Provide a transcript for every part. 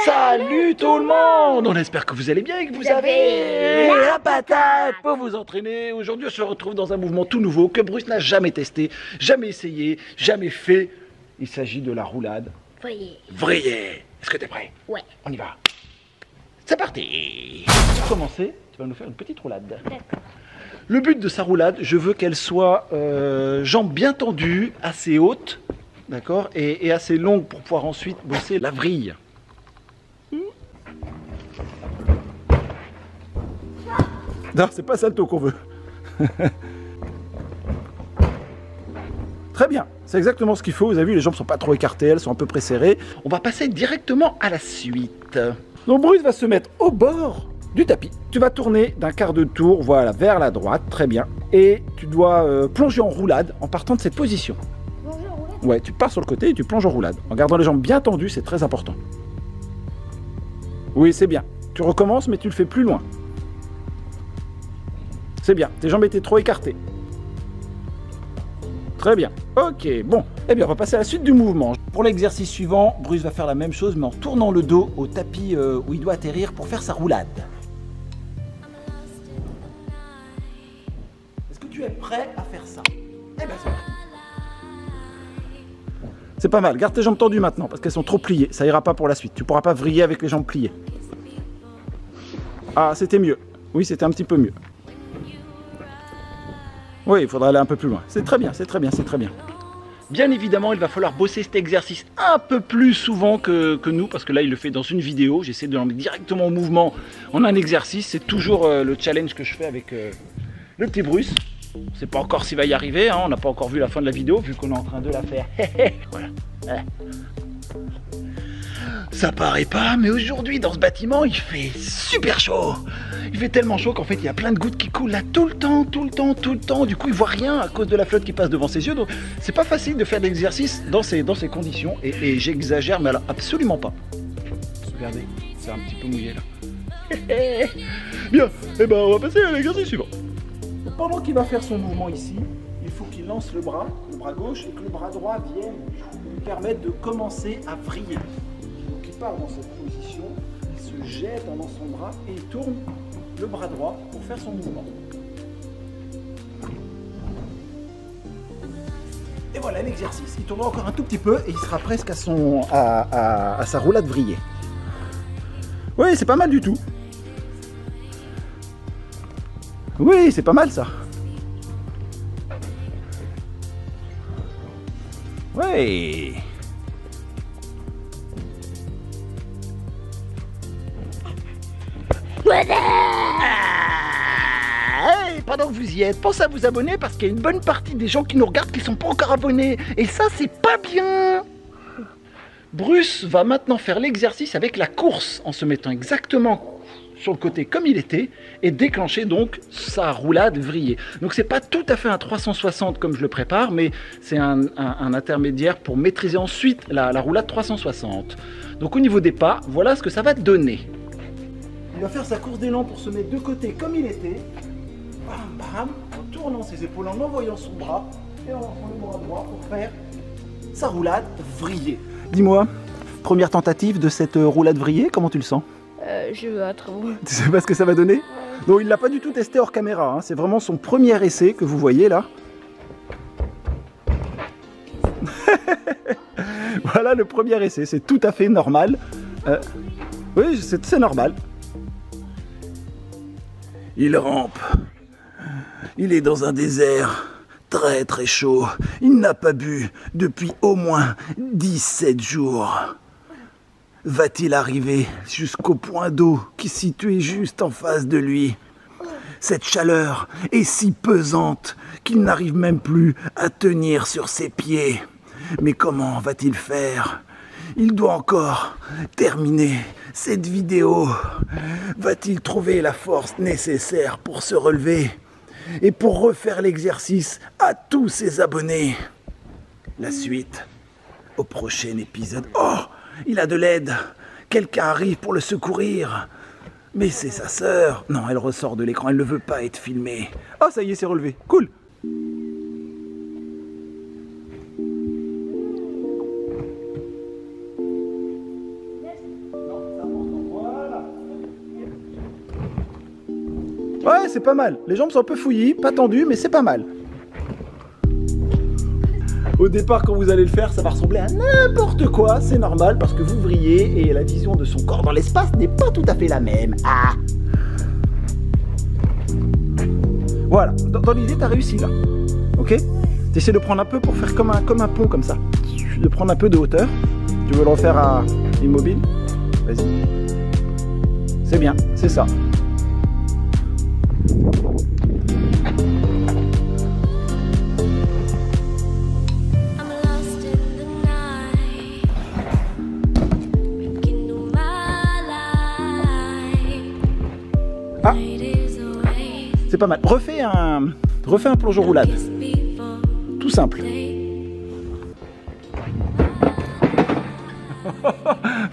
Salut tout le monde! On espère que vous allez bien et que vous avez la patate pour vous entraîner. Aujourd'hui, on se retrouve dans un mouvement tout nouveau que Bruce n'a jamais testé, jamais essayé, jamais fait. Il s'agit de la roulade vrillée. Est-ce que tu es prêt? Ouais. On y va. C'est parti! Pour commencer, tu vas nous faire une petite roulade. D'accord. Le but de sa roulade, je veux qu'elle soit jambes bien tendues, assez hautes, d'accord, et assez longues pour pouvoir ensuite bosser la vrille. Non, c'est pas salto qu'on veut. Très bien, c'est exactement ce qu'il faut. Vous avez vu, les jambes sont pas trop écartées, elles sont un peu près serrées. On va passer directement à la suite. Donc Bruce va se mettre au bord du tapis. Tu vas tourner d'un quart de tour, voilà, vers la droite, très bien. Et tu dois plonger en roulade en partant de cette position. Plonger en roulade? Ouais, tu pars sur le côté et tu plonges en roulade. En gardant les jambes bien tendues, c'est très important. Oui, c'est bien. Tu recommences, mais tu le fais plus loin. C'est bien, tes jambes étaient trop écartées. Très bien. Ok, bon. Eh bien, on va passer à la suite du mouvement. Pour l'exercice suivant, Bruce va faire la même chose, mais en tournant le dos au tapis où il doit atterrir pour faire sa roulade. Est-ce que tu es prêt à faire ça? Eh bien, c'est parti. C'est pas mal. Garde tes jambes tendues maintenant, parce qu'elles sont trop pliées. Ça ira pas pour la suite. Tu pourras pas vriller avec les jambes pliées. Ah, c'était mieux. Oui, c'était un petit peu mieux. Oui, il faudra aller un peu plus loin. C'est très bien, c'est très bien, c'est très bien. Bien évidemment, il va falloir bosser cet exercice un peu plus souvent que nous, parce que là, il le fait dans une vidéo. J'essaie de l'emmener directement au mouvement en un exercice. C'est toujours le challenge que je fais avec le petit Bruce. On ne sait pas encore s'il va y arriver, hein. On n'a pas encore vu la fin de la vidéo, vu qu'on est en train de la faire. Voilà. Ça paraît pas, mais aujourd'hui, dans ce bâtiment, il fait super chaud. Il fait tellement chaud qu'en fait, il y a plein de gouttes qui coulent là tout le temps, tout le temps, tout le temps. Du coup, il voit rien à cause de la flotte qui passe devant ses yeux. Donc, c'est pas facile de faire de l'exercice dans ces conditions. Et j'exagère, mais alors absolument pas. Regardez, c'est un petit peu mouillé là. Bien, et ben on va passer à l'exercice suivant. Donc, pendant qu'il va faire son mouvement ici, il faut qu'il lance le bras gauche, et que le bras droit vienne lui permettre de commencer à vriller. Donc il part dans cette position, il se jette en lançant le bras et il tourne le bras droit pour faire son mouvement. Et voilà l'exercice. Il tournera encore un tout petit peu et il sera presque à sa roulade vrillée. Oui, c'est pas mal du tout. Oui, c'est pas mal ça. Oui. Hey, pendant que vous y êtes, pensez à vous abonner parce qu'il y a une bonne partie des gens qui nous regardent qui ne sont pas encore abonnés. Et ça, c'est pas bien. Bruce va maintenant faire l'exercice avec la course en se mettant exactement sur le côté comme il était et déclencher donc sa roulade vrillée. Donc c'est pas tout à fait un 360 comme je le prépare, mais c'est un intermédiaire pour maîtriser ensuite la roulade 360. Donc au niveau des pas, voilà ce que ça va donner. Il va faire sa course d'élan pour se mettre de côté comme il était. Bam, bam, en tournant ses épaules, en envoyant son bras et en lançant le bras droit pour faire sa roulade vrillée. Dis-moi, première tentative de cette roulade vrillée, comment tu le sens? Je veux être bon. Tu sais pas ce que ça va donner? Donc il l'a pas du tout testé hors caméra, hein. C'est vraiment son premier essai que vous voyez là. Voilà le premier essai, c'est tout à fait normal. Oui, c'est normal. Il rampe. Il est dans un désert très très chaud. Il n'a pas bu depuis au moins 17 jours. Va-t-il arriver jusqu'au point d'eau qui est situé juste en face de lui? Cette chaleur est si pesante qu'il n'arrive même plus à tenir sur ses pieds. Mais comment va-t-il faire? Il doit encore terminer cette vidéo. Va-t-il trouver la force nécessaire pour se relever et pour refaire l'exercice à tous ses abonnés? La suite au prochain épisode. Oh, il a de l'aide. Quelqu'un arrive pour le secourir. Mais c'est sa sœur. Non, elle ressort de l'écran. Elle ne veut pas être filmée. Oh, ça y est, c'est relevé. Cool. Non. Ouais, c'est pas mal. Les jambes sont un peu fouillis, pas tendues, mais c'est pas mal. Au départ, quand vous allez le faire, ça va ressembler à n'importe quoi. C'est normal parce que vous vrillez et la vision de son corps dans l'espace n'est pas tout à fait la même. Ah. Voilà, dans l'idée, t'as réussi là. Ok? T'essaies de prendre un peu pour faire comme un pont comme ça. De prendre un peu de hauteur. Tu veux le refaire à immobile? Vas-y. C'est bien, c'est ça. Ah, c'est pas mal. Refais un plongeon roulade. Tout simple.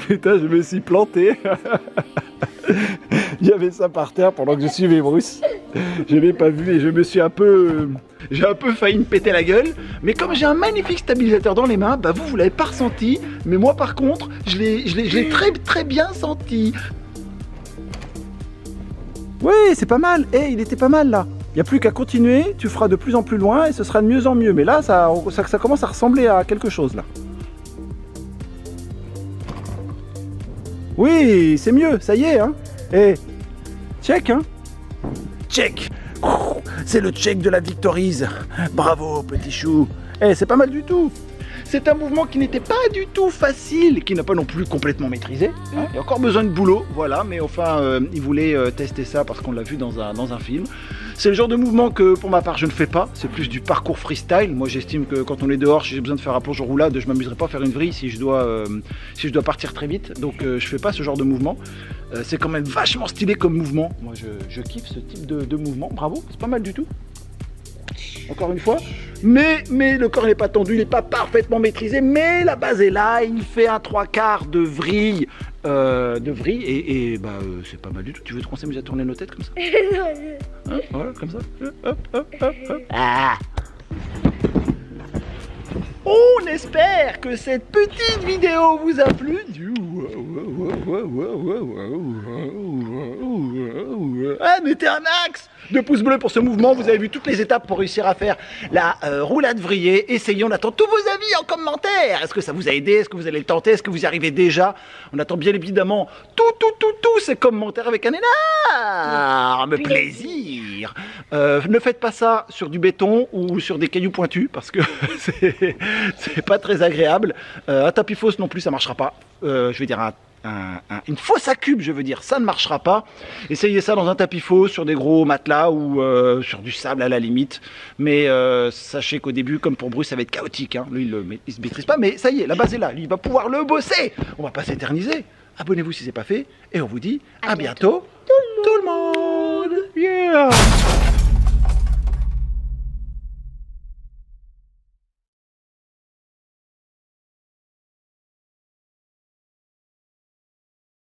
Putain, je me suis planté. Il y avait ça par terre pendant que je suivais Bruce. Je l'ai pas vu et je me suis j'ai un peu failli me péter la gueule. Mais comme j'ai un magnifique stabilisateur dans les mains, bah vous l'avez pas ressenti. Mais moi par contre, je l'ai très bien senti. Oui, c'est pas mal. Eh, il était pas mal là. Il n'y a plus qu'à continuer, tu feras de plus en plus loin et ce sera de mieux en mieux. Mais là, ça commence à ressembler à quelque chose là. Oui, c'est mieux, ça y est, hein. Eh, check, hein. Check. C'est le check de la victorise. Bravo, petit chou. Eh, c'est pas mal du tout. C'est un mouvement qui n'était pas du tout facile, qui n'a pas non plus complètement maîtrisé. Hein. Il y a encore besoin de boulot, voilà, mais enfin, il voulait tester ça parce qu'on l'a vu dans un film. C'est le genre de mouvement que, pour ma part, je ne fais pas. C'est plus du parcours freestyle. Moi, j'estime que quand on est dehors, si j'ai besoin de faire un plongeon roulade, je ne m'amuserai pas à faire une vrille si je dois partir très vite. Donc, je fais pas ce genre de mouvement. C'est quand même vachement stylé comme mouvement. Moi, je kiffe ce type de mouvement. Bravo, c'est pas mal du tout. Encore une fois, mais le corps n'est pas tendu, il n'est pas parfaitement maîtrisé, mais la base est là, il fait un 3/4 de vrille, et bah c'est pas mal du tout. Tu veux qu'on s'amuse à tourner nos têtes comme ça? Hein, voilà, comme ça. Hop, hop, hop, hop. Ah. On espère que cette petite vidéo vous a plu. Ah, mettez un max de pouces bleus pour ce mouvement. Vous avez vu toutes les étapes pour réussir à faire la roulade vrillée. Essayez, on attend tous vos avis en commentaire. Est-ce que ça vous a aidé? Est-ce que vous allez le tenter? Est-ce que vous y arrivez déjà? On attend bien évidemment tous ces commentaires avec un énorme plaisir. Ne faites pas ça sur du béton ou sur des cailloux pointus parce que c'est pas très agréable. Un tapis fausse non plus, ça marchera pas. Je vais dire une fosse à cube, je veux dire, ça ne marchera pas. Essayez ça dans un tapis fausse, sur des gros matelas ou sur du sable à la limite. Mais sachez qu'au début, comme pour Bruce, ça va être chaotique. Hein. Lui, il se maîtrise pas, mais ça y est, la base est là. Il va pouvoir le bosser. On va pas s'éterniser. Abonnez-vous si c'est pas fait. Et on vous dit à bientôt, tout le monde. Yeah.